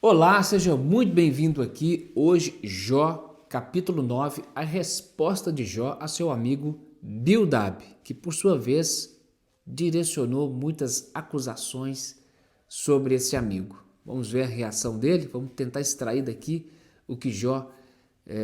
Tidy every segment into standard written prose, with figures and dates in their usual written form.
Olá, seja muito bem-vindo aqui. Hoje, Jó, capítulo 9, a resposta de Jó a seu amigo Bildad, que por sua vez direcionou muitas acusações sobre esse amigo. Vamos ver a reação dele, vamos tentar extrair daqui o que Jó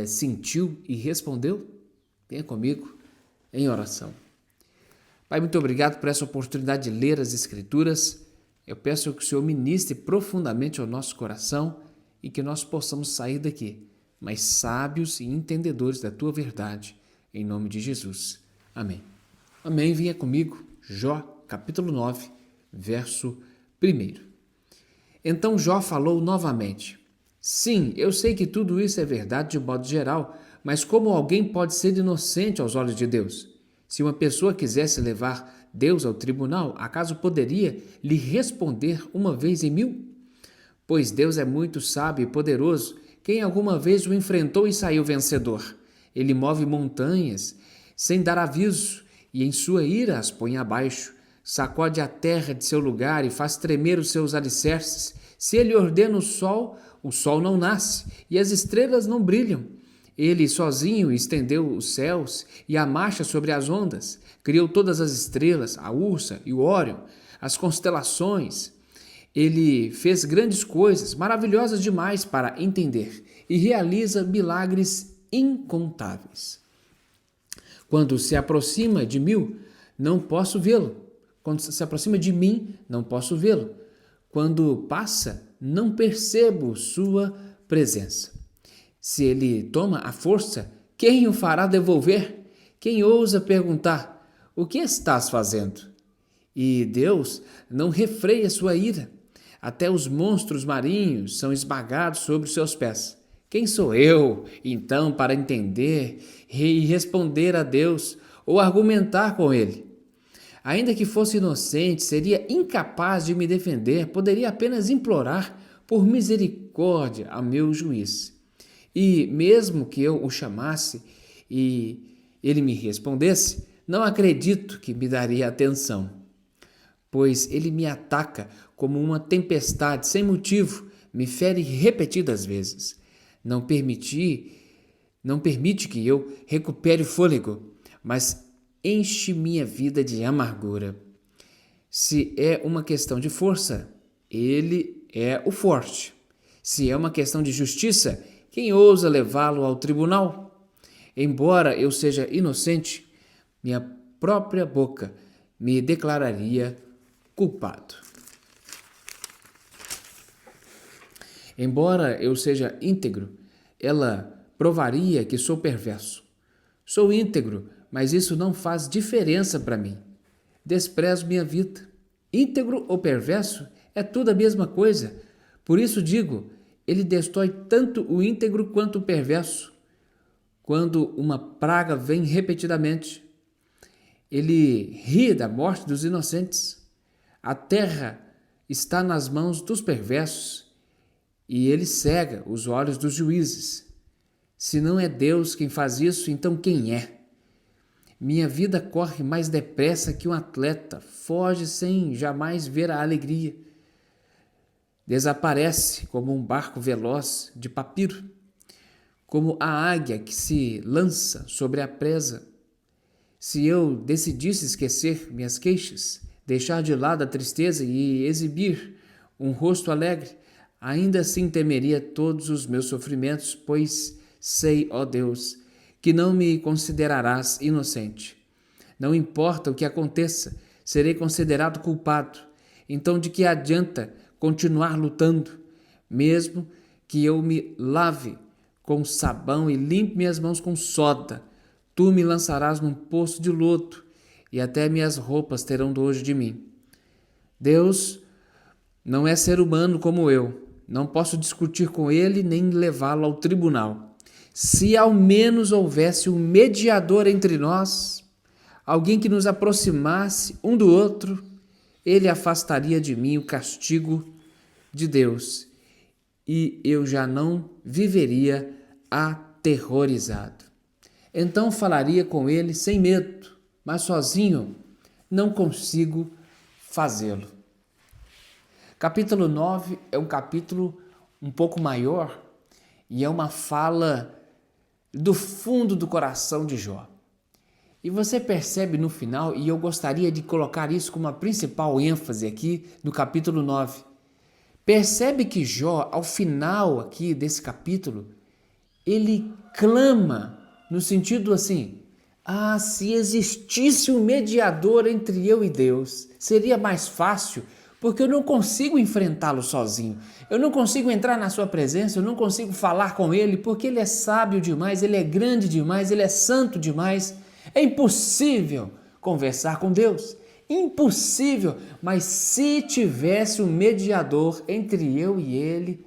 sentiu e respondeu. Venha comigo em oração. Pai, muito obrigado por essa oportunidade de ler as Escrituras. Eu peço que o Senhor ministre profundamente ao nosso coração e que nós possamos sair daqui mais sábios e entendedores da Tua verdade, em nome de Jesus. Amém. Amém. Venha comigo, Jó, capítulo 9, verso 1. Então Jó falou novamente: Sim, eu sei que tudo isso é verdade de modo geral, mas como alguém pode ser inocente aos olhos de Deus? Se uma pessoa quisesse levar Deus ao tribunal, acaso poderia lhe responder uma vez em 1000? Pois Deus é muito sábio e poderoso. Quem alguma vez o enfrentou e saiu vencedor? Ele move montanhas sem dar aviso e em sua ira as põe abaixo. Sacode a terra de seu lugar e faz tremer os seus alicerces. Se ele ordena o sol não nasce e as estrelas não brilham. Ele sozinho estendeu os céus e a marcha sobre as ondas, criou todas as estrelas, a Ursa e o Órion, as constelações. Ele fez grandes coisas, maravilhosas demais para entender, e realiza milagres incontáveis. Quando se aproxima de 1000, não posso vê-lo. Quando se aproxima de mim, não posso vê-lo. Quando passa, não percebo sua presença. Se ele toma a força, quem o fará devolver? Quem ousa perguntar: o que estás fazendo? E Deus não refreia sua ira. Até os monstros marinhos são esmagados sobre os seus pés. Quem sou eu, então, para entender e responder a Deus ou argumentar com ele? Ainda que fosse inocente, seria incapaz de me defender, poderia apenas implorar por misericórdia ao meu juiz. E mesmo que eu o chamasse e ele me respondesse, não acredito que me daria atenção, pois ele me ataca como uma tempestade sem motivo, me fere repetidas vezes. Não permite que eu recupere o fôlego, mas enche minha vida de amargura. Se é uma questão de força, ele é o forte. Se é uma questão de justiça, quem ousa levá-lo ao tribunal? Embora eu seja inocente, minha própria boca me declararia culpado. Embora eu seja íntegro, ela provaria que sou perverso. Sou íntegro, mas isso não faz diferença para mim. Desprezo minha vida. Íntegro ou perverso é tudo a mesma coisa. Por isso digo, ele destrói tanto o íntegro quanto o perverso. Quando uma praga vem repetidamente, ele ri da morte dos inocentes. A terra está nas mãos dos perversos e ele cega os olhos dos juízes. Se não é Deus quem faz isso, então quem é? Minha vida corre mais depressa que um atleta, foge sem jamais ver a alegria. Desaparece como um barco veloz de papiro, como a águia que se lança sobre a presa. Se eu decidisse esquecer minhas queixas, deixar de lado a tristeza e exibir um rosto alegre, ainda assim temeria todos os meus sofrimentos, pois sei, ó Deus, que não me considerarás inocente. Não importa o que aconteça, serei considerado culpado. Então de que adianta continuar lutando, mesmo que eu me lave com sabão e limpe minhas mãos com soda? Tu me lançarás num poço de lodo e até minhas roupas terão nojo de mim. Deus não é ser humano como eu. Não posso discutir com ele nem levá-lo ao tribunal. Se ao menos houvesse um mediador entre nós, alguém que nos aproximasse um do outro, ele afastaria de mim o castigo de Deus e eu já não viveria aterrorizado. Então falaria com ele sem medo, mas sozinho não consigo fazê-lo. Capítulo 9 é um capítulo um pouco maior e é uma fala do fundo do coração de Jó. E você percebe no final, e eu gostaria de colocar isso como a principal ênfase aqui no capítulo 9. Percebe que Jó, ao final aqui desse capítulo, ele clama no sentido assim: ah, se existisse um mediador entre eu e Deus, seria mais fácil, porque eu não consigo enfrentá-lo sozinho. Eu não consigo entrar na sua presença, eu não consigo falar com ele, porque ele é sábio demais, ele é grande demais, ele é santo demais. É impossível conversar com Deus. Impossível. Mas se tivesse um mediador entre eu e ele,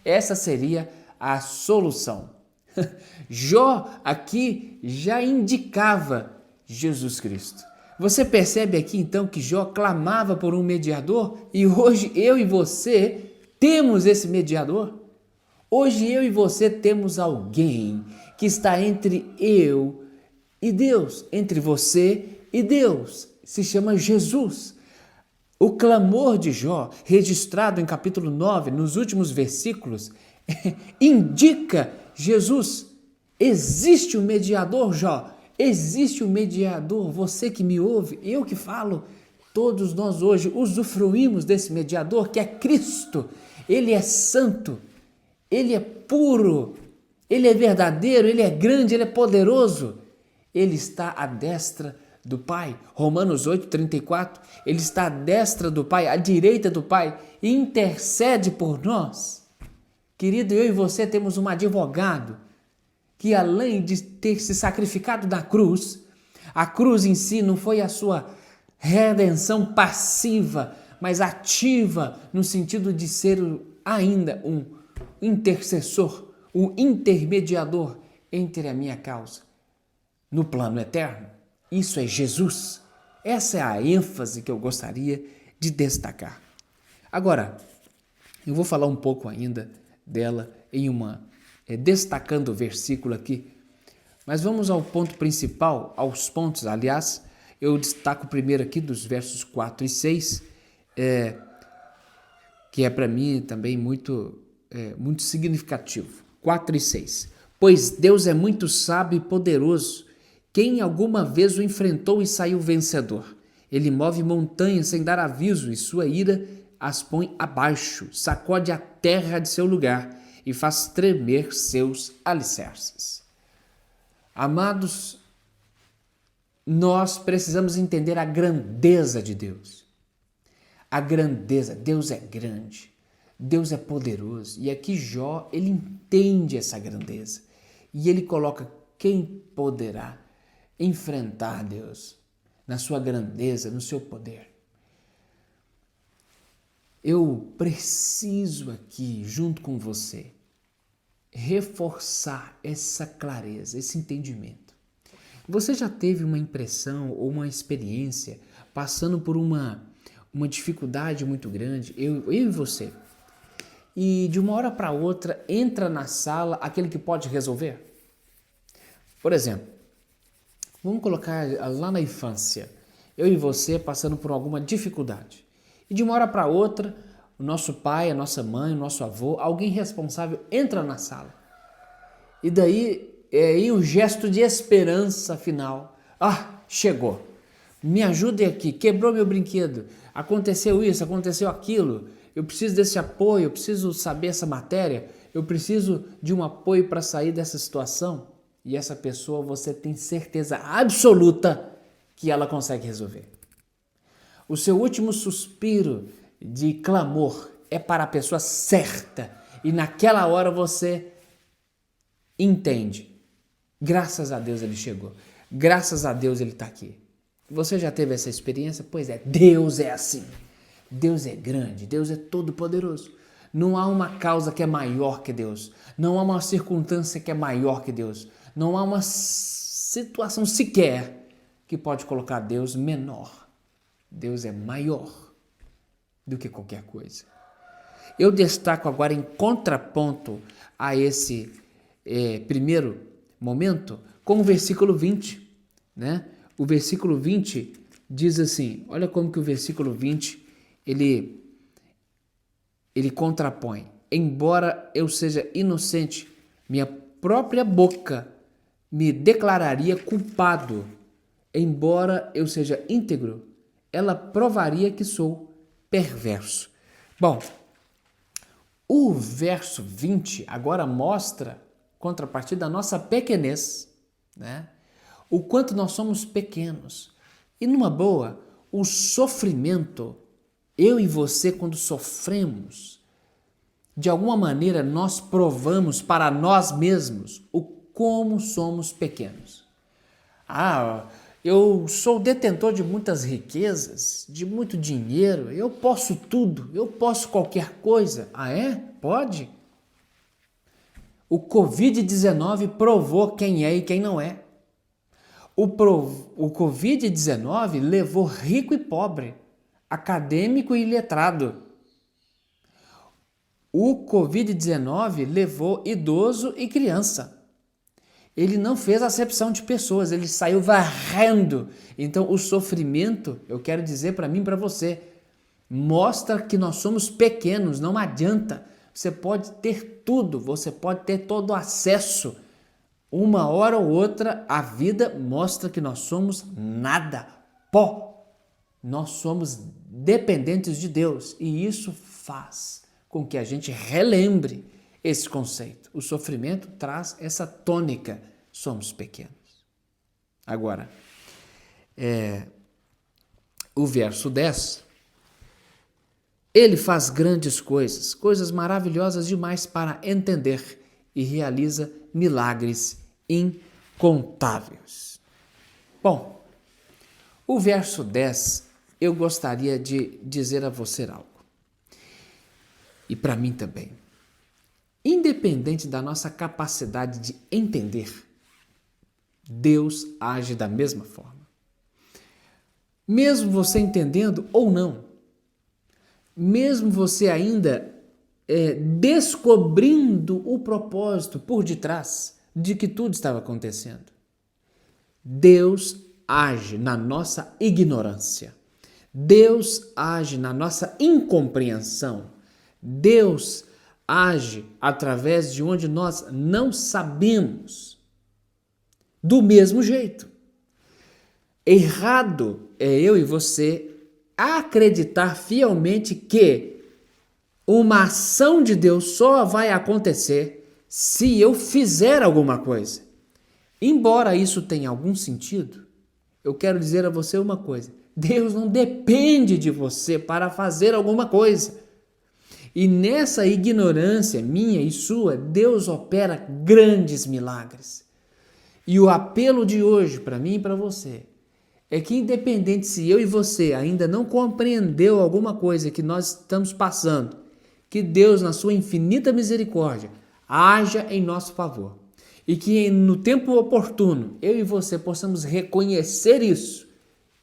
essa seria a solução. Jó aqui já indicava Jesus Cristo. Você percebe aqui então que Jó clamava por um mediador e hoje eu e você temos esse mediador? Hoje eu e você temos alguém que está entre eu e Deus, entre você e Deus. Se chama Jesus. O clamor de Jó, registrado em capítulo 9, nos últimos versículos, indica Jesus. Existe um mediador, Jó. Existe um mediador. Você que me ouve, eu que falo, todos nós hoje usufruímos desse mediador que é Cristo. Ele é santo, ele é puro, ele é verdadeiro, ele é grande, ele é poderoso. Ele está à destra do Pai. Romanos 8:34. Ele está à destra do Pai, à direita do Pai, e intercede por nós. Querido, eu e você temos um advogado que, além de ter se sacrificado na cruz, a cruz em si não foi a sua redenção passiva, mas ativa, no sentido de ser ainda um intercessor, um intermediador entre a minha causa no plano eterno. Isso é Jesus. Essa é a ênfase que eu gostaria de destacar. Agora, eu vou falar um pouco ainda dela destacando o versículo aqui, mas vamos ao ponto principal, aos pontos, aliás, eu destaco primeiro aqui dos versos 4 e 6, que é para mim também muito significativo. 4 e 6. Pois Deus é muito sábio e poderoso. Quem alguma vez o enfrentou e saiu vencedor? Ele move montanhas sem dar aviso e sua ira as põe abaixo, sacode a terra de seu lugar e faz tremer seus alicerces. Amados, nós precisamos entender a grandeza de Deus. A grandeza, Deus é grande, Deus é poderoso. E aqui Jó, ele entende essa grandeza. E ele coloca: quem poderá enfrentar Deus na sua grandeza, no seu poder? Eu preciso aqui, junto com você, reforçar essa clareza, esse entendimento. Você já teve uma impressão ou uma experiência passando por uma dificuldade muito grande, eu e você, e de uma hora para outra entra na sala aquele que pode resolver? Por exemplo, vamos colocar lá na infância, eu e você passando por alguma dificuldade. E de uma hora para outra, o nosso pai, a nossa mãe, o nosso avô, alguém responsável entra na sala. E daí é o gesto de esperança final. Chegou. Me ajude aqui. Quebrou meu brinquedo. Aconteceu isso, aconteceu aquilo. Eu preciso desse apoio, eu preciso saber essa matéria. Eu preciso de um apoio para sair dessa situação. E essa pessoa, você tem certeza absoluta que ela consegue resolver. O seu último suspiro de clamor é para a pessoa certa. E naquela hora você entende. Graças a Deus ele chegou. Graças a Deus ele está aqui. Você já teve essa experiência? Pois é, Deus é assim. Deus é grande, Deus é todo poderoso. Não há uma causa que é maior que Deus. Não há uma circunstância que é maior que Deus. Não há uma situação sequer que pode colocar Deus menor. Deus é maior do que qualquer coisa. Eu destaco agora, em contraponto a esse primeiro momento, com o versículo 20. Né? O versículo 20 diz assim, olha como que o versículo 20 ele contrapõe. embora eu seja inocente, minha própria boca me declararia culpado. Embora eu seja íntegro, ela provaria que sou perverso. Bom, o verso 20 agora mostra, contrapartida, a nossa pequenez, né? O quanto nós somos pequenos. E numa boa, o sofrimento, eu e você, quando sofremos, de alguma maneira nós provamos para nós mesmos o como somos pequenos. Eu sou detentor de muitas riquezas, de muito dinheiro, eu posso tudo, eu posso qualquer coisa. Ah, é? Pode? O Covid-19 provou quem é e quem não é. O Covid-19 levou rico e pobre, acadêmico e iletrado. O Covid-19 levou idoso e criança. Ele não fez acepção de pessoas, ele saiu varrendo. Então, o sofrimento, eu quero dizer para mim e para você, mostra que nós somos pequenos, não adianta. Você pode ter tudo, você pode ter todo o acesso. Uma hora ou outra, a vida mostra que nós somos nada, pó. Nós somos dependentes de Deus e isso faz com que a gente relembre esse conceito. O sofrimento traz essa tônica. Somos pequenos. Agora, o verso 10, ele faz grandes coisas, coisas maravilhosas demais para entender e realiza milagres incontáveis. Bom, o verso 10, eu gostaria de dizer a você algo. E para mim também. Independente da nossa capacidade de entender, Deus age da mesma forma. Mesmo você entendendo ou não, mesmo você ainda descobrindo o propósito por detrás de que tudo estava acontecendo, Deus age na nossa ignorância. Deus age na nossa incompreensão. Deus age através de onde nós não sabemos. Do mesmo jeito. Errado é eu e você acreditar fielmente que uma ação de Deus só vai acontecer se eu fizer alguma coisa. Embora isso tenha algum sentido, eu quero dizer a você uma coisa. Deus não depende de você para fazer alguma coisa. E nessa ignorância minha e sua, Deus opera grandes milagres. E o apelo de hoje para mim e para você é que independente se eu e você ainda não compreendeu alguma coisa que nós estamos passando, que Deus na sua infinita misericórdia haja em nosso favor. E que no tempo oportuno eu e você possamos reconhecer isso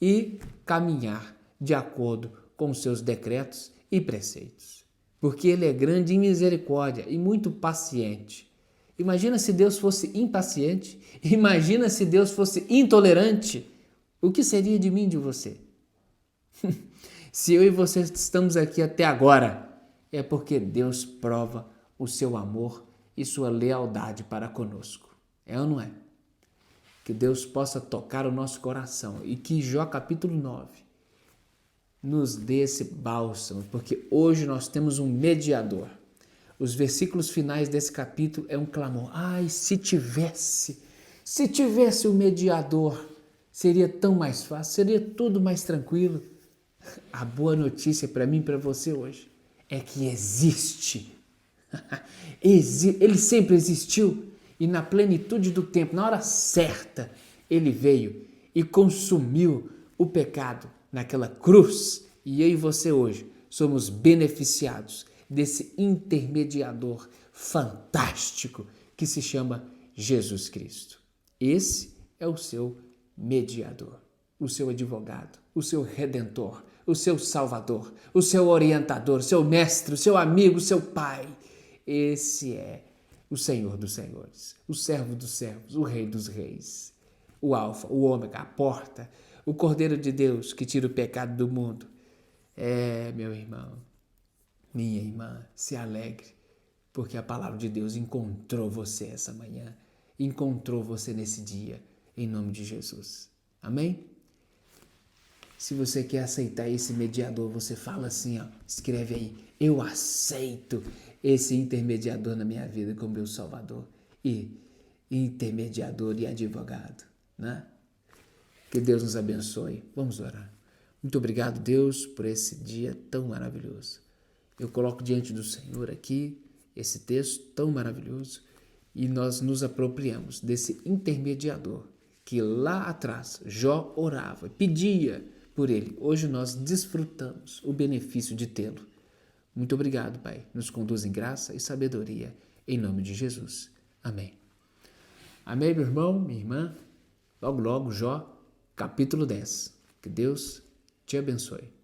e caminhar de acordo com os seus decretos e preceitos. Porque Ele é grande em misericórdia e muito paciente. Imagina se Deus fosse impaciente, imagina se Deus fosse intolerante. O que seria de mim e de você? Se eu e você estamos aqui até agora, é porque Deus prova o seu amor e sua lealdade para conosco. É ou não é? Que Deus possa tocar o nosso coração e que Jó capítulo 9 nos dê esse bálsamo, porque hoje nós temos um mediador. Os versículos finais desse capítulo é um clamor. Ai, se tivesse um mediador, seria tão mais fácil, seria tudo mais tranquilo. A boa notícia para mim e para você hoje é que existe. Ele sempre existiu e na plenitude do tempo, na hora certa, ele veio e consumiu o pecado naquela cruz. E eu e você hoje somos beneficiados desse intermediador fantástico que se chama Jesus Cristo. Esse é o seu mediador, o seu advogado, o seu redentor, o seu salvador, o seu orientador, o seu mestre, o seu amigo, o seu pai. Esse é o Senhor dos senhores, o servo dos servos, o rei dos reis, o alfa, o ômega, a porta, o Cordeiro de Deus que tira o pecado do mundo. Meu irmão, minha irmã, se alegre, porque a palavra de Deus encontrou você essa manhã, encontrou você nesse dia, em nome de Jesus. Amém? Se você quer aceitar esse mediador, você fala assim, ó, escreve aí, eu aceito esse intermediador na minha vida como meu Salvador e intermediador e advogado, né? Que Deus nos abençoe. Vamos orar. Muito obrigado, Deus, por esse dia tão maravilhoso. Eu coloco diante do Senhor aqui esse texto tão maravilhoso e nós nos apropriamos desse intermediador que lá atrás Jó orava, pedia por ele. Hoje nós desfrutamos o benefício de tê-lo. Muito obrigado, Pai. Nos conduz em graça e sabedoria, em nome de Jesus. Amém. Amém, meu irmão, minha irmã. Logo, logo, Jó, capítulo 10. Que Deus te abençoe.